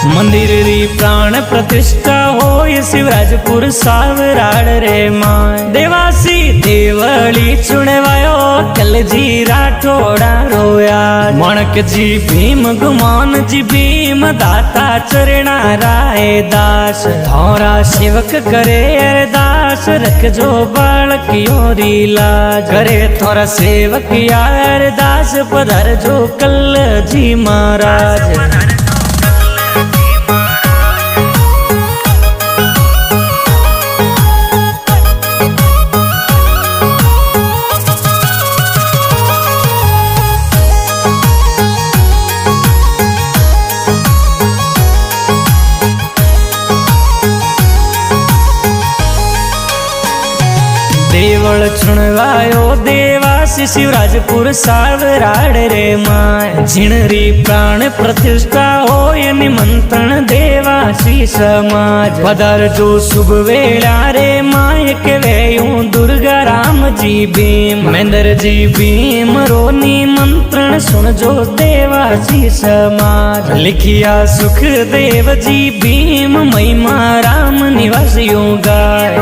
मंदिर री प्राण प्रतिष्ठा होय शिवराजपुर सावराड़ रे माय। देवासी देवली चुनवायो कलजी राठोड़ा रोया। मणक जी भीम गुमान जी भीम दाता चरणा राय दास। थोरा सेवक करे अरदास रखजो बालक योरी लाज। करे थोरा सेवक यार अरदास पधार जो कल जी महाराज। देवल चुनवायो देवासी शिवराजपुर सावराड़ रे माय। झिणरी प्राण प्रतिष्ठा होय निमंत्रण देवासी समाज। पधार जो शुभ वेला रे माय के यूं दुर्गा राम जी भीम। महेंद्र जी भीम रो निमंत्रण सुन जो देवासी समाज। लिखिया सुख देव जी भीम महिमा राम निवासियों गाय।